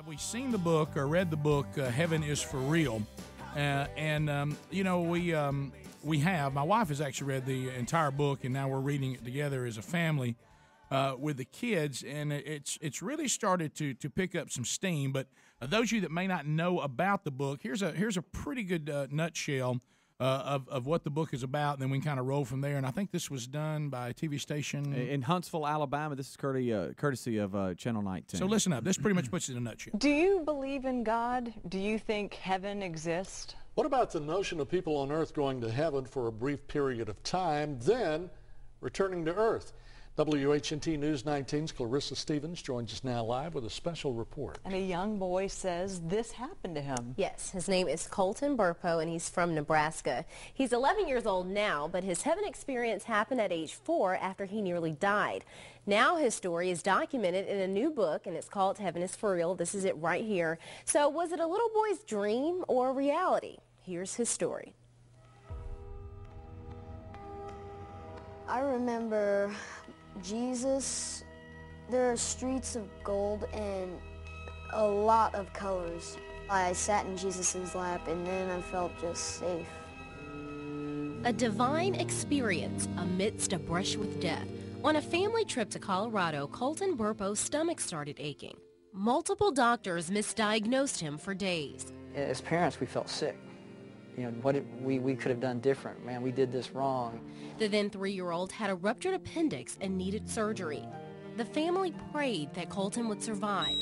have we seen the book or read the book, Heaven is for Real? We have. My wife has actually read the entire book, and now we're reading it together as a family with the kids, and it's really started to pick up some steam. But those of you that may not know about the book, here's a pretty good nutshell of what the book is about, and then we can kind of roll from there. And I think this was done by a TV station in Huntsville, Alabama. This is courtesy of Channel 19. So listen up. This pretty much puts it in a nutshell. Do you believe in God? Do you think heaven exists? What about the notion of people on earth going to heaven for a brief period of time, then returning to earth? WHNT News 19's Clarissa Stevens joins us now live with a special report. And a young boy says this happened to him. Yes, his name is Colton Burpo, and he's from Nebraska. He's 11 years old now, but his heaven experience happened at age 4 after he nearly died. Now his story is documented in a new book, and it's called Heaven is for Real. This is it right here. So was it a little boy's dream or reality? Here's his story. I remember Jesus. There are streets of gold and a lot of colors. I sat in Jesus' lap, and then I felt just safe. A divine experience amidst a brush with death. On a family trip to Colorado, Colton Burpo's stomach started aching. Multiple doctors misdiagnosed him for days. As parents, we felt sick. You know, what we could have done different. Man, we did this wrong. The then 3-year-old had a ruptured appendix and needed surgery. The family prayed that Colton would survive.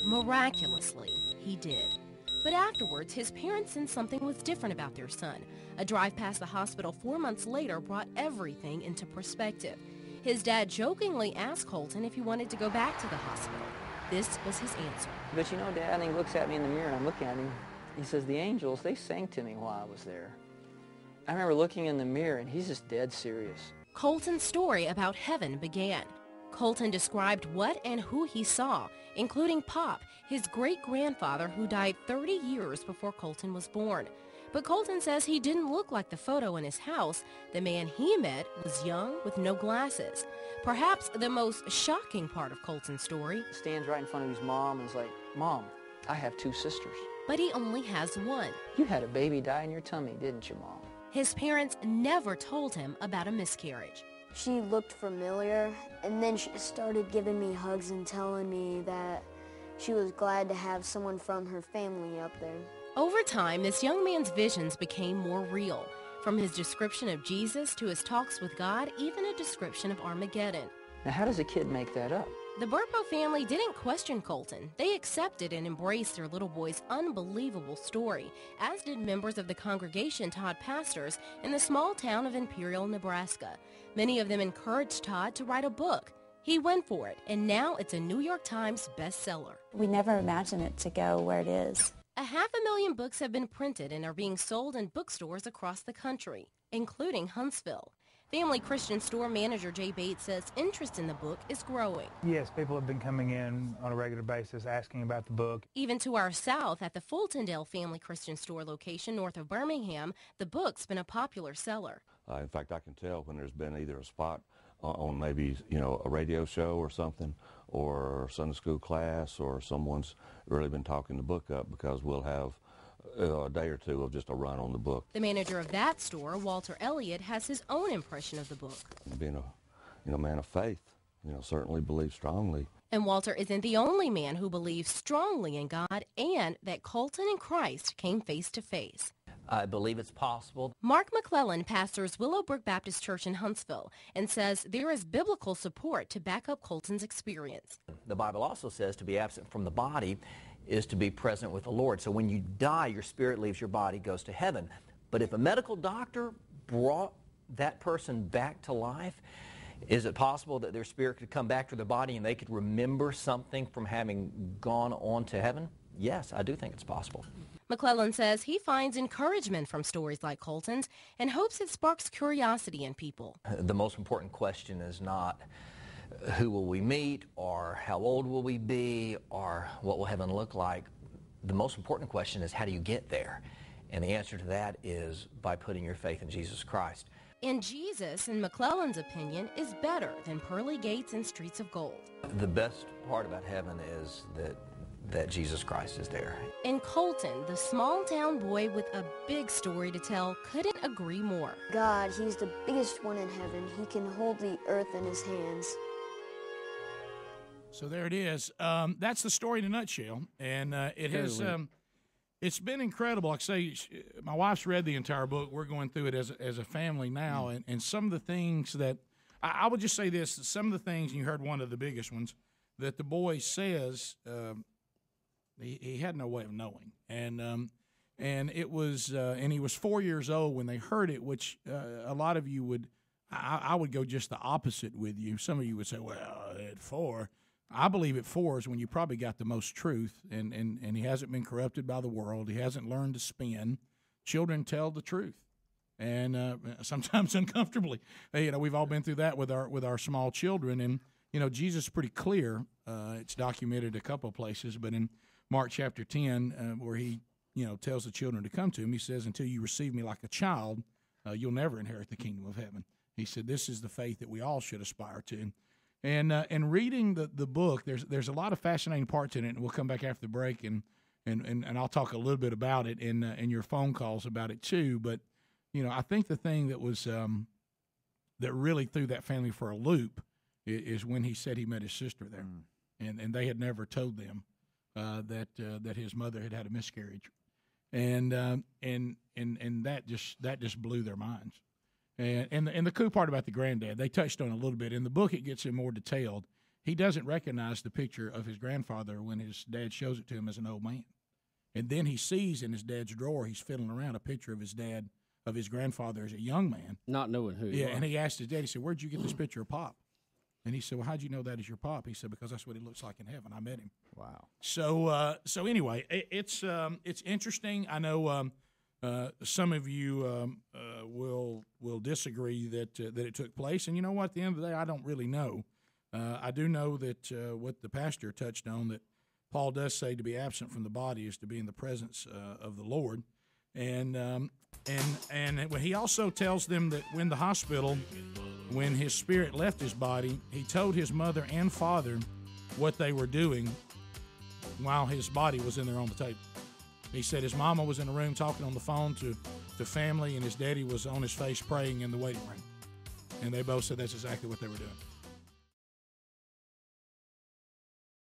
Miraculously, he did. But afterwards, his parents sensed something was different about their son. A drive past the hospital 4 months later brought everything into perspective. His dad jokingly asked Colton if he wanted to go back to the hospital. This was his answer. But you know, Dad, and he looks at me in the mirror, and I'm looking at him. He says, the angels, they sang to me while I was there. I remember looking in the mirror, and he's just dead serious. Colton's story about heaven began. Colton described what and who he saw, including Pop, his great-grandfather who died 30 years before Colton was born. But Colton says he didn't look like the photo in his house. The man he met was young with no glasses. Perhaps the most shocking part of Colton's story. He stands right in front of his mom and is like, Mom, I have 2 sisters. But he only has one. You had a baby die in your tummy, didn't you, Mom? His parents never told him about a miscarriage. She looked familiar, and then she started giving me hugs and telling me that she was glad to have someone from her family up there. Over time, this young man's visions became more real. From his description of Jesus to his talks with God, even a description of Armageddon. Now, how does a kid make that up? The Burpo family didn't question Colton. They accepted and embraced their little boy's unbelievable story, as did members of the congregation Todd pastors in the small town of Imperial, Nebraska. Many of them encouraged Todd to write a book. He went for it, and now it's a New York Times bestseller. We never imagined it to go where it is. 500,000 books have been printed and are being sold in bookstores across the country, including Huntsville. Family Christian store manager Jay Bates says interest in the book is growing. Yes, people have been coming in on a regular basis asking about the book. Even to our south at the Fultondale Family Christian store location north of Birmingham, the book's been a popular seller. In fact, I can tell when there's been either a spot on maybe, a radio show or something, or Sunday school class, or someone's really been talking the book up, because we'll have a day or two of just a run on the book. The manager of that store, Walter Elliott, has his own impression of the book. Being a man of faith, certainly believes strongly. And Walter isn't the only man who believes strongly in God and that Colton and Christ came face to face. I believe it's possible. Mark McClellan pastors Willowbrook Baptist Church in Huntsville and says there is biblical support to back up Colton's experience. The Bible also says to be absent from the body is to be present with the Lord. So when you die, your spirit leaves your body, goes to heaven. But if a medical doctor brought that person back to life, is it possible that their spirit could come back to their body and they could remember something from having gone on to heaven? Yes, I do think it's possible. McClellan says he finds encouragement from stories like Colton's and hopes it sparks curiosity in people. The most important question is not who will we meet, or how old will we be, or what will heaven look like. The most important question is, how do you get there? And the answer to that is by putting your faith in Jesus Christ. And Jesus, in McClellan's opinion, is better than pearly gates and streets of gold. The best part about heaven is that that Jesus Christ is there. And Colton, the small-town boy with a big story to tell, couldn't agree more. God, he's the biggest one in heaven. He can hold the earth in his hands. So there it is. That's the story in a nutshell, and it has. It's been incredible. Like I say, my wife's read the entire book. We're going through it as a family now, and some of the things that I would just say this: some of the things, and you heard one of the biggest ones that the boy says. He had no way of knowing, and it was, and he was 4 years old when they heard it, which a lot of you would, I would go just the opposite with you. Some of you would say, well, at 4, I believe at 4 is when you probably got the most truth, and he hasn't been corrupted by the world. He hasn't learned to spin. Children tell the truth, and sometimes uncomfortably. We've all been through that with our small children, and Jesus is pretty clear. It's documented a couple of places, but in Mark chapter 10, where he, tells the children to come to him, he says, until you receive me like a child, you'll never inherit the kingdom of heaven. He said, this is the faith that we all should aspire to. And reading the book, there's a lot of fascinating parts in it, and we'll come back after the break, and I'll talk a little bit about it in your phone calls about it too. But, I think the thing that was that really threw that family for a loop is when he said he met his sister there, and they had never told them that his mother had had a miscarriage, and that just blew their minds. And the cool part about the granddad, they touched on a little bit in the book. It gets in more detailed. He doesn't recognize the picture of his grandfather when his dad shows it to him as an old man, and then he sees in his dad's drawer, he's fiddling around, a picture of his grandfather as a young man, not knowing who he was. And he asked his dad, he said, "Where'd you get this picture of Pop?" And he said, "Well, how'd you know that is your pop?" He said, "Because that's what he looks like in heaven. I met him." Wow. So anyway, it's interesting. I know some of you will disagree that it took place, and you know what? At the end of the day, I don't really know. I do know that what the pastor touched on, that Paul does say to be absent from the body is to be in the presence of the Lord, and when he also tells them that when the hospital. When his spirit left his body, he told his mother and father what they were doing while his body was in there on the table. He said his mama was in the room talking on the phone to family, and his daddy was on his face praying in the waiting room. And they both said that's exactly what they were doing.